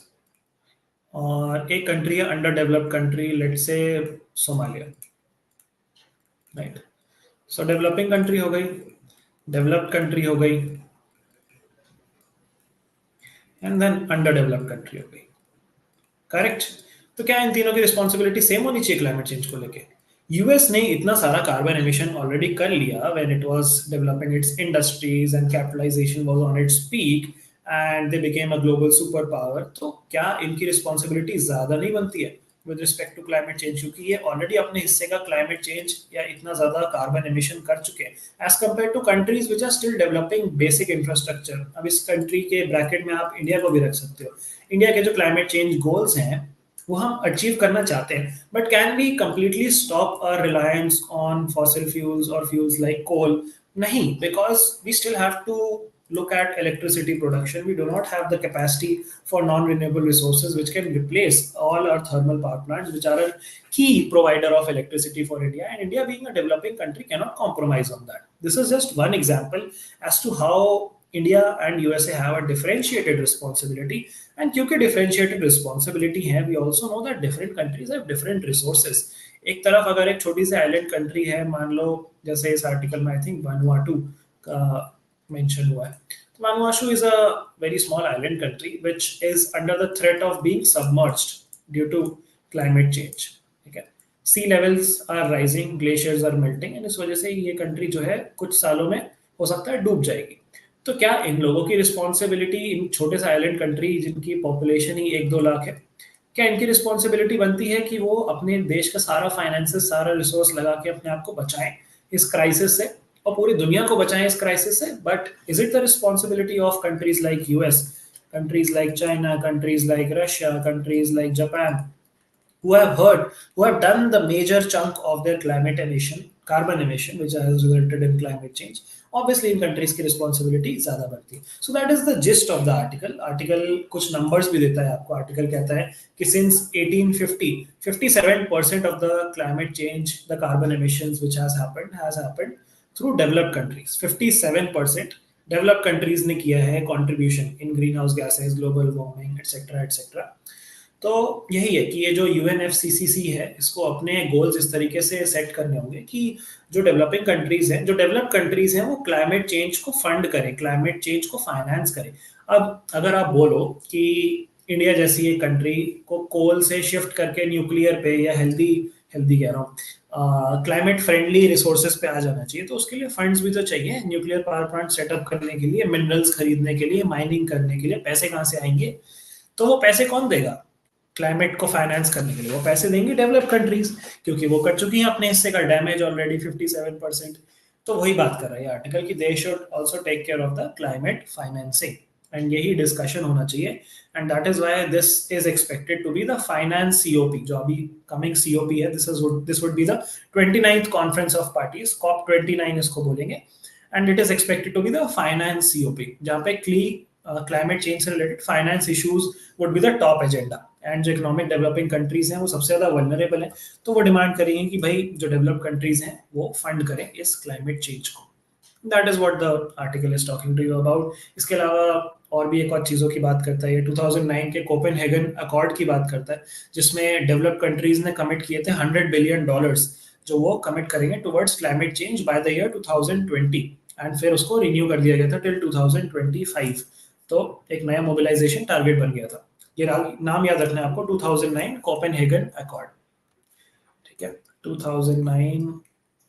और एक कंट्री है अंडर डेवलप्ड कंट्री, लेट्स से Somalia. Right, so developing country हो गई, डेवलप्ड कंट्री हो गई, and then under developed country हो गई. करेक्ट. तो क्या इन तीनों की रिस्पॉन्सिबिलिटी सेम होनी चाहिए क्लाइमेट चेंज को लेके? यूएस ने इतना सारा कार्बन एमिशन ऑलरेडी कर लिया when it was developing its industries and capitalisation was on its peak and they became a global super power. तो क्या इनकी रिस्पॉन्सिबिलिटी ज्यादा नहीं बनती है with respect to climate change, क्योंकि ये ऑलरेडी अपने हिस्से का क्लाइमेट चेंज या इतना ज्यादा कार्बन एमिशन कर चुके हैं as compare to countries which are still developing basic infrastructure. अब इस कंट्री के ब्रैकेट में आप इंडिया को भी रख सकते हो. इंडिया के जो क्लाइमेट चेंज गोल्स हैं वो हम अचीव करना चाहते हैं, but can we completely stop our reliance on fossil fuels और फ्यूल्स लाइक कोल? नहीं, because we still have to look at electricity production. We do not have the capacity for non-renewable resources which can replace all our thermal power plants, which are a key provider of electricity for India. And India, being a developing country, cannot compromise on that. This is just one example as to how India and USA have a differentiated responsibility. And क्योंकि differentiated responsibility है, we also know that different countries have different resources. एक तरफ अगर एक छोटी सी island country है, मान लो जैसे इस आर्टिकल में आई थिंक वानुआटू का मेंशन हुआ है. तो Vanuatu is a very small island country which is under the threat of being submerged due to climate change. ठीक है, sea levels are rising, glaciers are melting, and इस वजह से ये कंट्री जो है कुछ सालों में हो सकता है डूब जाएगी. तो क्या इन लोगों की रिस्पॉन्सिबिलिटी, इन छोटे से आइलैंड कंट्री जिनकी पॉपुलेशन ही 1-2 लाख है, क्या इनकी रिस्पॉन्सिबिलिटी बनती है कि वो अपने देश का सारा फाइनेंसेस, सारा रिसोर्स लगा के अपने आप को बचाएं इस क्राइसिस से और पूरी दुनिया को बचाएं इस क्राइसिस से? But is it the responsibility of countries like US, countries like China, countries like Russia, countries like Japan, who have done the major chunk of their climate emission, carbon emission, which has resulted in climate change? Obviously in countries की responsibility ज़्यादा बढ़ती है. So that is the gist of the article. Article कुछ numbers भी देता है आपको. Article कहता है कि since 1850, 57% of the climate change, the carbon emissions which has happened through developed countries. 57%. Develop countries ने किया है contribution in green house gases, global warming etcetera etcetera. तो यही है कि ये जो यूएनएफसीसीसी है, इसको अपने गोल्स इस तरीके से सेट करने होंगे कि जो डेवलपिंग कंट्रीज हैं, जो डेवलप कंट्रीज हैं, वो क्लाइमेट चेंज को फंड करें, क्लाइमेट चेंज को फाइनेंस करें। अब अगर आप बोलो कि इंडिया जैसी एक कंट्री को कोल से शिफ्ट करके न्यूक्लियर पे या हेल्दी हेल्दी कह रहा हूँ, क्लाइमेट फ्रेंडली रिसोर्सेज पे आ जाना चाहिए, तो उसके लिए फंड्स भी तो चाहिए। न्यूक्लियर पावर प्लांट सेटअप करने के लिए, मिनरल्स खरीदने के लिए, माइनिंग करने के लिए पैसे कहाँ से आएंगे? तो वो पैसे कौन देगा? क्लाइमेट को फाइनेंस करने के लिए वो पैसे देंगी डेवलप कंट्रीज, क्योंकि वो कर चुकी हैं अपने हिस्से का डैमेज ऑलरेडी 57%। तो वही बात कर रहा है आर्टिकल कि they should also take care of the climate financing, and यही डिस्कशन होना चाहिए। And that is why this is expected to be the finance COP, जो अभी कमिंग सीओपी है। This would be the 29th conference of parties, COP 29 इसको बोलेंगे। And it is expected to be the finance COP, जहाँ पे climate change से related finance issues would be the top agenda. And जो economic developing countries हैं वो सबसे ज्यादा वल्नरेबल हैं, तो वो डिमांड करेंगे कि भाई जो डेवलप कंट्रीज हैं वो फंड करें इस क्लाइमेट चेंज को। That is what the article is talking to you about. इसके अलावा और भी एक और चीज़ों की बात करता है, ये 2009 के कोपेनहेगन अकॉर्ड की बात करता है, जिसमें डेवलप कंट्रीज ने कमिट किए थे $100 बिलियन, जो वो कमिट करेंगे towards climate change by the year 2020, and फिर उसको रिन्यू कर दिया गया था टिल 2025। तो एक नया मोबिलाइजेशन टारगेट बन गया था। ये नाम याद रखना है आपको, 2009 कोपेनहेगन अकॉर्ड। ठीक है, 2009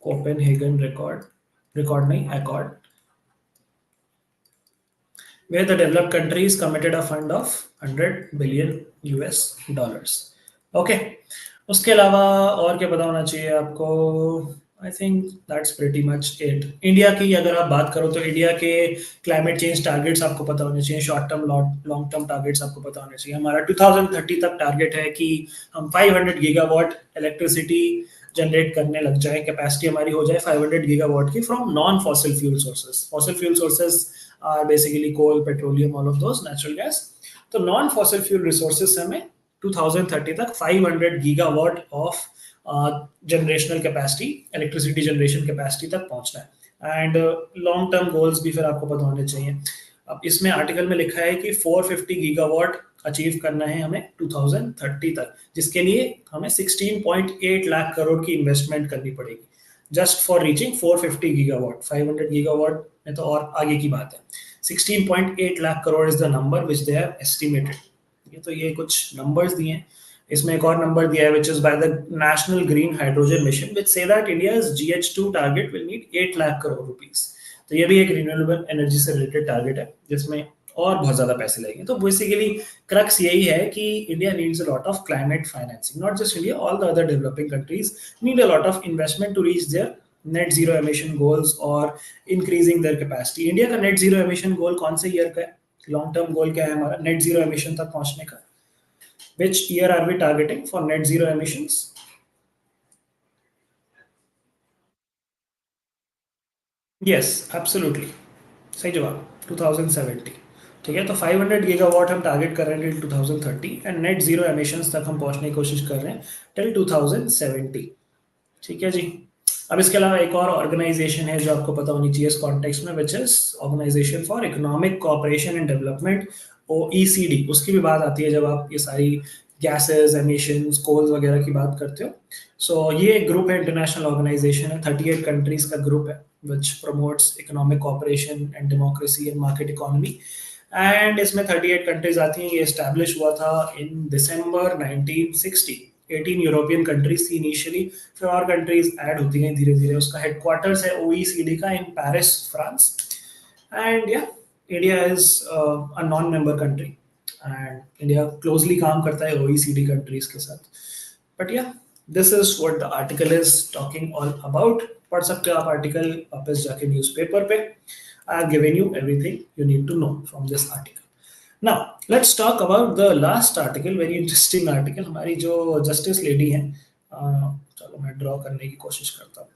कोपेनहेगन रिकॉर्ड, रिकॉर्ड नहीं accord, where the developed countries committed a fund of 100 billion US dollars. Okay, उसके अलावा और क्या पता होना चाहिए आपको? I think that's pretty much it. India की अगर आप बात करो तो इंडिया के क्लाइमेट चेंज टारगेट्स आपको पता होने चाहिए, short term long term targets आपको पता होने चाहिए। हमारा 2030 तक टारगेट है कि हम 500 गीगावाट इलेक्ट्रिसिटी जनरेट करने लग जाए, कैपेसिटी हमारी हो जाए 500 गीगावाट की from non fossil fuel sources. Fossil fuel sources are basically coal, petroleum, all of those, natural gas. तो नॉन फॉसिल फ्यूल रिसोर्सेज हमें 2030 तक 500 gigawatt of generational capacity, electricity generation capacity तक पहुंचना है। एंड लॉन्ग टर्म गोल्स भी फिर आपको पता होने चाहिए। अब इसमें आर्टिकल में लिखा है कि 450 गीगावाट अचीव करना है हमें 2030 तक, जिसके लिए हमें 16.8 लाख करोड़ की इन्वेस्टमेंट करनी पड़ेगी just for reaching 450 gigawatt. 500 gigawatt में तो और आगे की बात है। 16.8 lakh crore is the number which they have estimated. तो ये कुछ नंबर्स दिए हैं। इसमें एक और नंबर दिया है which is by the national green hydrogen mission which say that India's GH2 target will need 8 lakh crore rupees. तो ये भी एक रिन्यूएबल एनर्जी से रिलेटेड टारगेट है जिसमें और बहुत ज्यादा पैसे लगेंगे। तो बेसिकली क्रक्स यही है कि India needs a lot of climate financing, not just India, all the other developing countries need a lot of investment to reach their net zero emission goals और इंक्रीजिंग देयर कैपेसिटी। इंडिया का net zero emission goal कौन से year का है? Long term goal क्या है हमारा net zero emission तक पहुंचने का? Which year are we targeting for net zero emissions? Yes, absolutely. सही जवाब, 2070। ठीक है, तो 500 गीगावाट हम टारगेट कर रहे हैं till 2030 and net zero emissions तक हम पहुंचने की कोशिश कर रहे हैं टिल 2070। ठीक है जी। अब इसके अलावा एक और ऑर्गेनाइजेशन है जो आपको पता होनी चाहिए इस कॉन्टेक्स्ट में, which is organisation for economic cooperation and development, OECD। उसकी भी बात आती है जब आप ये सारी गैसेस, एमिशंस, कोल्स वगैरह की बात करते हो। सो ये एक ग्रुप है, इंटरनेशनल ऑर्गेनाइजेशन है, 38 कंट्रीज का ग्रुप है which promotes economic cooperation and democracy and market economy. And इसमें 38 कंट्रीज आती हैं। ये एस्टैब्लिश हुआ था इन दिसंबर 1960। 18 यूरोपियन कंट्रीज थी इनिशियली, फिर और कंट्रीज ऐड होती गई धीरे धीरे। उसका हेडक्वार्टर्स है OECD का इन पेरिस, फ्रांस। एंड या India is a non member country and India closely काम करता है OECD कंट्रीज के साथ। बट या this is what the article is talking all about. पढ़ सकते हो आप आर्टिकल वापस जाके न्यूज़पेपर पे। I have given you everything you need to know from this article. Now, let's talk about the last article, very interesting article। हमारी जो justice lady हैं, चलो मैं ड्रॉ करने की कोशिश करता हूँ।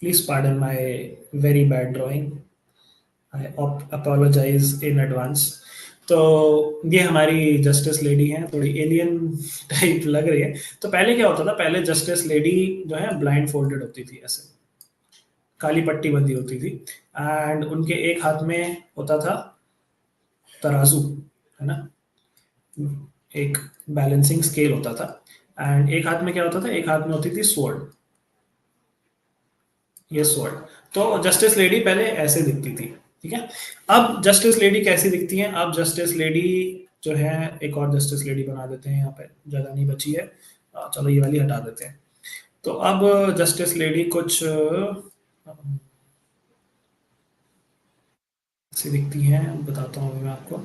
Please pardon my very bad drawing, I apologise in advance. तो ये हमारी जस्टिस लेडी हैं, थोड़ी एलियन टाइप लग रही है। तो पहले क्या होता था, पहले जस्टिस लेडी जो है ब्लाइंड फोल्डेड होती थी ऐसे, काली पट्टी बंधी होती थी, एंड उनके एक हाथ में होता था तराजू, है ना, एक बैलेंसिंग स्केल होता था, एंड एक हाथ में क्या होता था, एक हाथ में होती थी स्वॉर्ड, ये स्वॉर्ड। तो जस्टिस लेडी पहले ऐसे दिखती थी, ठीक है। अब जस्टिस लेडी कैसी दिखती है, अब जस्टिस लेडी जो है, एक और जस्टिस लेडी बना देते हैं, यहाँ पे जगह नहीं बची है, चलो ये वाली हटा देते हैं। तो अब जस्टिस लेडी कुछ ऐसी दिखती हैं, बताता हूँ मैं आपको,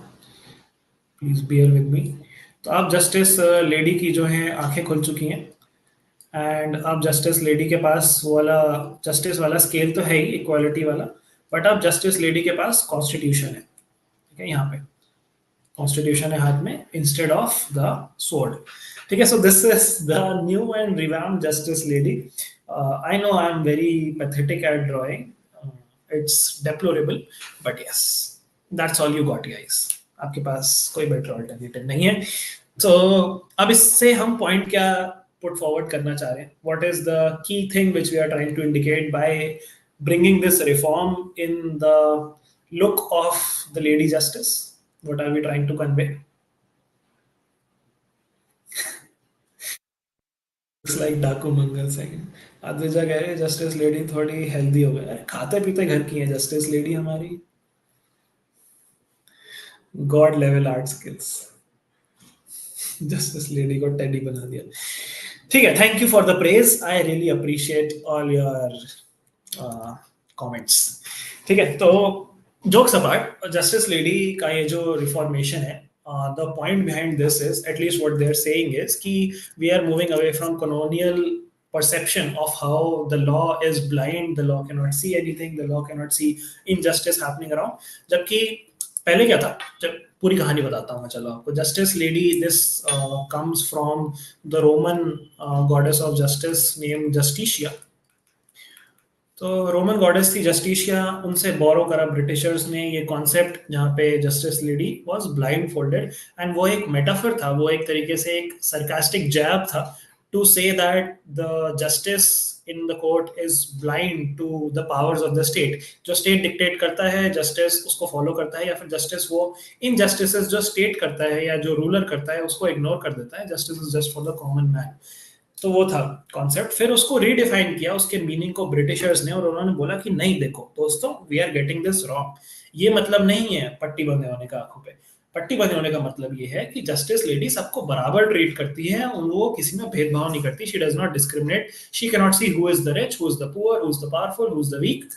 प्लीज बियर विद मी। तो अब जस्टिस लेडी की जो है आंखें खुल चुकी हैं, एंड अब जस्टिस लेडी के पास वो वाला जस्टिस वाला स्केल तो है ही, इक्वालिटी वाला, बट अब जस्टिस लेडी के पास कॉन्स्टिट्यूशन है, ठीक है, यहाँ पे कॉन्स्टिट्यूशन है हाथ में इंस्टेड ऑफ द स्वॉर्ड, ठीक है। So this is the new and revamped justice lady. I know I am very pathetic at drawing, it's deplorable, but yes, that's all you got guys, आपके पास कोई better alternative नहीं है। तो अब इससे हम पॉइंट क्या पुट फॉरवर्ड करना चाह रहे हैं, what is the key thing which we are trying to indicate by bringing this reform in the look of the lady justice, what are we trying to convey? It's like डाकू मंगल second अद्विजा कह रहे justice lady थोड़ी healthy हो गए, अरे खाते पीते घर की है जस्टिस लेडी हमारी, God level art skills, justice lady को टेडी बना दिया, ठीक है। Thank you for the praise, I really appreciate all your comments, ठीक है। तो जोक्स अपार्ट, जस्टिस लेडी का ये जो रिफॉर्मेशन है, the point behind this is, at least what they are saying is कि we are moving away from colonial perception of how the law is blind, the law cannot see anything, the law cannot see injustice happening around, जबकि पहले क्या था, जब पूरी कहानी बताता हूँ मैं, चलो आपको। Justice lady this comes from the Roman goddess of justice name Justicia. तो रोमन गॉडेस थी जस्टिशिया, उनसे बोरो करा ब्रिटिशर्स ने ये कॉन्सेप्ट, जहाँ पे justice lady was blind folded, and वो एक मेटाफर था, वो एक तरीके से एक सरकास्टिक जैब था to say that the justice in the court is blind to the powers of the state. जो स्टेट डिक्टेट करता है जस्टिस उसको फॉलो करता है, या फिर जस्टिस वो इनजस्टिसेस जो स्टेट करता है या जो रूलर करता है उसको इग्नोर कर देता है, justice is just for the common man. तो वो था कॉन्सेप्ट, फिर उसको रीडिफाइन किया उसके मीनिंग को ब्रिटिशर्स ने, और उन्होंने बोला कि नहीं देखो दोस्तों, we are getting this wrong, ये मतलब नहीं है पट्टी बंधे होने का आंखों पे, पट्टी बंधे होने का मतलब ये है कि जस्टिस लेडी सबको बराबर ट्रीट करती है, वो किसी में भेदभाव नहीं करती, she does not discriminate, she can not see who is the rich, who is the poor, who is the powerful, who is the weak,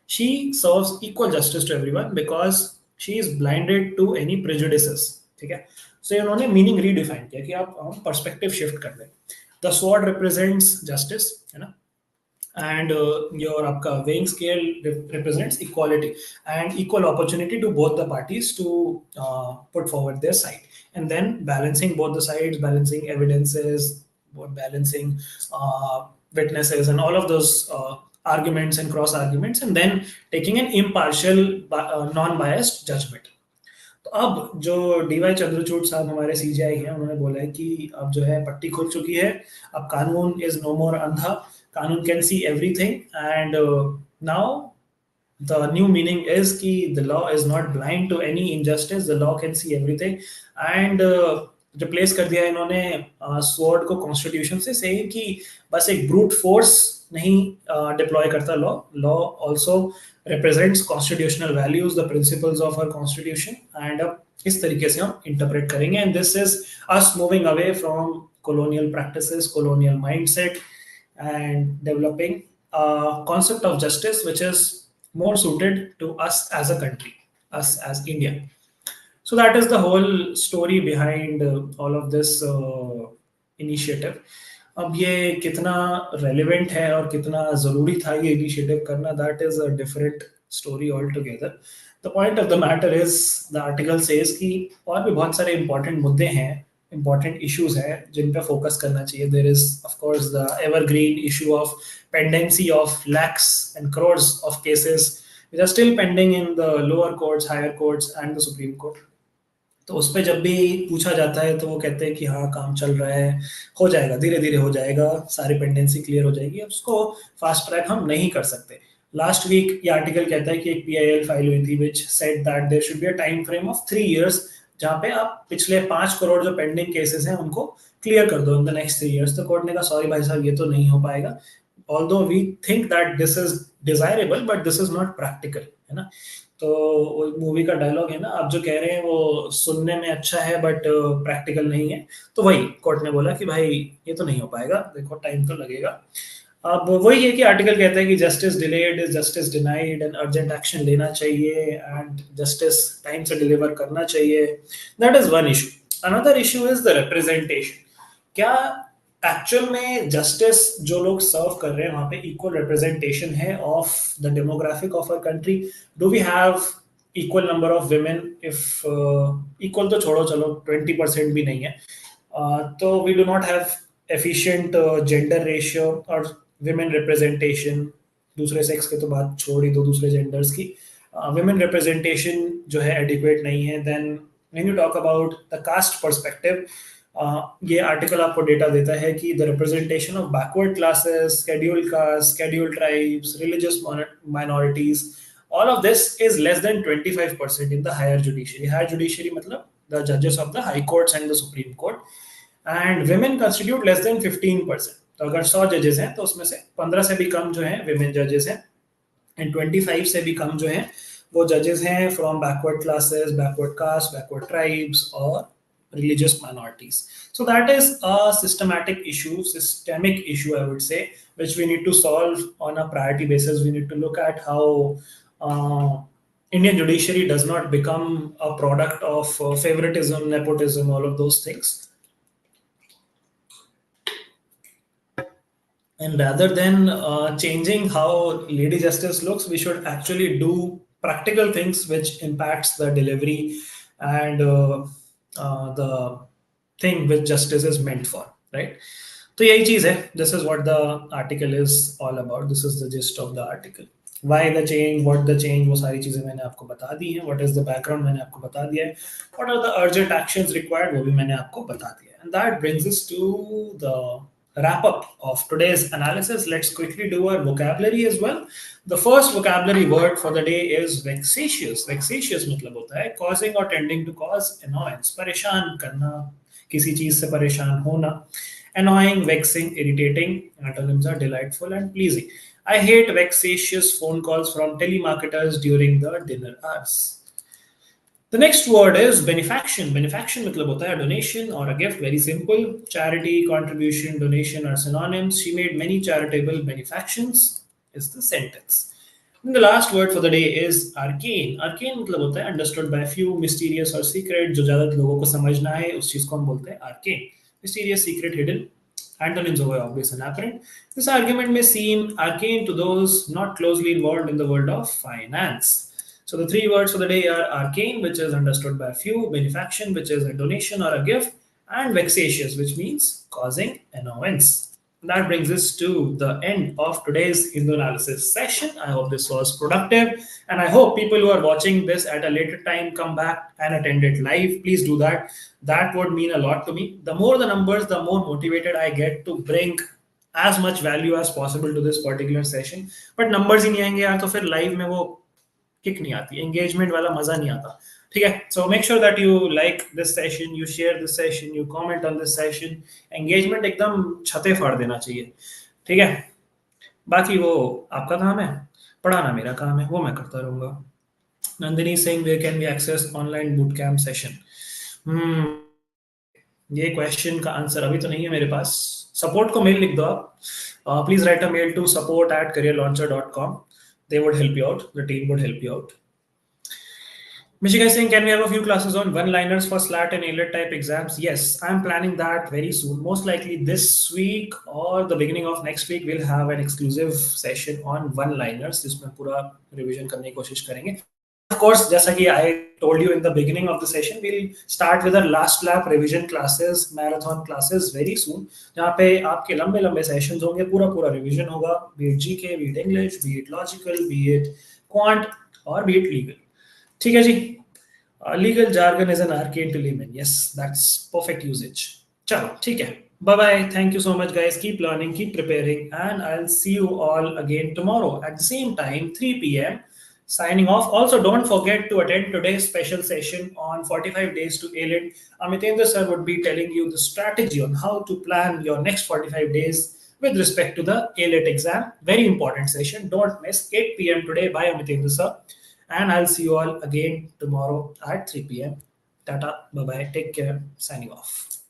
she serves equal justice to everyone because she is blinded to any prejudices, ठीक है। सो इन्होंने meaning redefine किया कि आप हम perspective shift कर दें। The sword represents justice, है ना, and your आपका weighing scale represents equality and equal opportunity to both the parties to put forward their side, and then balancing both the sides, balancing evidences, balancing witnesses and all of those arguments and cross arguments, and then taking an impartial non-biased judgment। तो अब जो D Y Chandrachud साहब हमारे CGI हैं, उन्होंने बोला है कि अब जो है पट्टी खुल चुकी है, अब कानून इज नो मोर अंधा, कानून can see everything, and now the new meaning is कि the law is not blind to any injustice, the law can see everything, and replace कर दिया इन्होंने स्वॉर्ड को कॉन्स्टिट्यूशन से, सेइंग कि बस एक ब्रूट फोर्स नहीं डिप्लॉय करता law, law also represents constitutional values, the principles of our constitution, and इस तरीके से हम इंटरप्रेट करेंगे, and this is us moving away from colonial practices, colonial mindset, and developing a concept of justice which is more suited to us as a country, us as India. So that is the whole story behind all of this initiative. अब ये कितना relevant है और कितना ज़रूरी था ये initiative करना, that is a different story all together. The point of the matter is, the article says कि और भी बहुत सारे इंपॉर्टेंट मुद्दे हैं, इंपॉर्टेंट इश्यूज हैं जिन पे फोकस करना चाहिए। There is of course the evergreen issue of pendency of lakhs and crores of cases which are still pending in the lower courts, higher courts and the supreme court. तो उस पर जब भी पूछा जाता है तो वो कहते हैं कि हाँ काम चल रहा है, हो जाएगा, धीरे धीरे हो जाएगा, सारी पेंडेंसी क्लियर हो जाएगी, अब उसको फास्ट ट्रैक हम नहीं कर सकते। लास्ट वीक ये आर्टिकल कहता है कि एक पीआईएल फाइल हुई थी which said that there should be a time frame of 3 years, जहाँ पे आप पिछले 5 करोड़ जो पेंडिंग केसेस हैं उनको क्लियर कर दो इन द नेक्स्ट 3 years। तो कोर्ट ने कहा सॉरी भाई साहब, ये तो नहीं हो पाएगा, although we think that this is desirable but this is not practical, है ना। तो वो मूवी का डायलॉग है ना, आप जो कह रहे हैं वो सुनने में अच्छा है बट प्रैक्टिकल नहीं है। तो वही कोर्ट ने बोला कि भाई ये तो नहीं हो पाएगा, देखो टाइम तो लगेगा। अब वही है कि आर्टिकल कहता है कि justice delayed is justice denied and urgent action लेना चाहिए एंड जस्टिस टाइम से डिलीवर करना चाहिए। That is one issue. Another issue is the representation. क्या एक्चुअल में जस्टिस जो लोग सर्व कर रहे हैं वहां पे इक्वल रिप्रेजेंटेशन है of the demographic of our country? Do we have equal number of women? If equal तो छोड़ो, चलो 20% भी नहीं है, तो we do not have efficient gender ratio और विमेन रिप्रेजेंटेशन। दूसरे सेक्स के तो बात छोड़ ही दो, दूसरे जेंडर्स की विमेन रिप्रेजेंटेशन जो है एडिक्वेट नहीं है। Then when you talk about the caste perspective, ये आर्टिकल आपको डेटा देता है कि the representation of backward classes, scheduled caste, scheduled tribes, religious minorities, all of this is less than 25% in the higher judiciary. Higher judiciary मतलब the judges of the high courts and the supreme court, and women constitute less than 15%। तो अगर 100 जजेस हैं तो उसमें से 15 से भी कम जो हैं विमेन जजेस हैं, एंड 25 से भी कम जो हैं वो जजेस हैं from backward classes, backward caste, backward tribes और religious minorities. So that is a systematic issue, systemic issue, I would say, which we need to solve on a priority basis. We need to look at how uh, Indian judiciary does not become a product of favoritism, nepotism, all of those things. And rather than changing how lady justice looks, we should actually do practical things which impacts the delivery and the thing which justice is meant for, right? तो यही चीज है, this is what the article is all about, this is the gist of the article. Why the change, what the change, वो सारी चीजें मैंने आपको बता दी हैं। व्हाट इज द बैकग्राउंड मैंने आपको बता दिया है। What are the urgent actions required वो भी मैंने आपको बता दिया है। And that brings us to the wrap up of today's analysis. Let's quickly do our vocabulary as well. The first vocabulary word for the day is vexatious. Vexatious मतलब होता है causing or tending to cause annoyance, परेशान करना, किसी चीज से परेशान होना। Annoying, vexing, irritating. Antonyms are delightful and pleasing. I hate vexatious phone calls from telemarketers during the dinner hours. The next word is benefaction. Benefaction मतलब होता है donation or a gift. Very simple. Charity, contribution, donation are synonyms. She made many charitable benefactions is the sentence. And the last word for the day is arcane. Arcane मतलब होता है understood by few, mysterious or secret. जो ज्यादा लोगों को समझना है उस चीज को हम बोलते हैं arcane. Mysterious, secret, hidden. Antonyms over obvious and apparent. This argument may seem arcane to those not closely involved in the world of finance. So the three words for the day are arcane, which is understood by a few, benefaction, which is a donation or a gift, and vexatious, which means causing annoyance. That brings us to the end of today's Hindu analysis session. I hope this was productive, and I hope people who are watching this at a later time come back and attend it live. Please do that. That would mean a lot to me. The more the numbers, the more motivated I get to bring as much value as possible to this particular session. But numbers ही नहीं आएंगे यार, तो फिर live में वो kick नहीं आती, engagement वाला मजा नहीं आता। ठीक है, so make sure that you like this session, you share this session, you comment on this session. Engagement एकदम छते फाड़ देना चाहिए, ठीक है। बाकी वो आपका काम है, पढ़ाना मेरा काम है, वो मैं करता रहूंगा। Nandini Singh, where can be access online boot camp session? ये क्वेश्चन का आंसर अभी तो नहीं है मेरे पास। सपोर्ट को मेल लिख दो आप, please write a mail to support@careerlauncher.com. They would help you out. The team would help you out. Michigan saying, can we have a few classes on one-liners for SLAT and ALET type exams? Yes, I'm planning that very soon. Most likely this week or the beginning of next week, we'll have an exclusive session on one-liners. जिसमें पूरा revision करने की कोशिश करेंगे. Of course, जैसा कि I told you in the beginning of the session, we'll start with our last lap revision classes, marathon classes very soon, जहाँ पे आपके लंबे लंबे sessions होंगे, पूरा पूरा revision होगा, be it GK, be it English, be it logical, be it quant, और be it legal. ठीक है जी, legal jargon is an arcane to layman. Yes, that's perfect usage. चलो ठीक है, Bye bye. Thank you so much, guys. Keep learning, keep preparing, and I'll see you all again tomorrow at the same time, 3 p.m. Signing off. Also, don't forget to attend today's special session on 45 days to ALIT. Amitendra sir would be telling you the strategy on how to plan your next 45 days with respect to the ALIT exam. Very important session. Don't miss 8 p.m. today by Amitendra sir. And I'll see you all again tomorrow at 3 p.m. Tata. Bye bye. Take care. Signing off.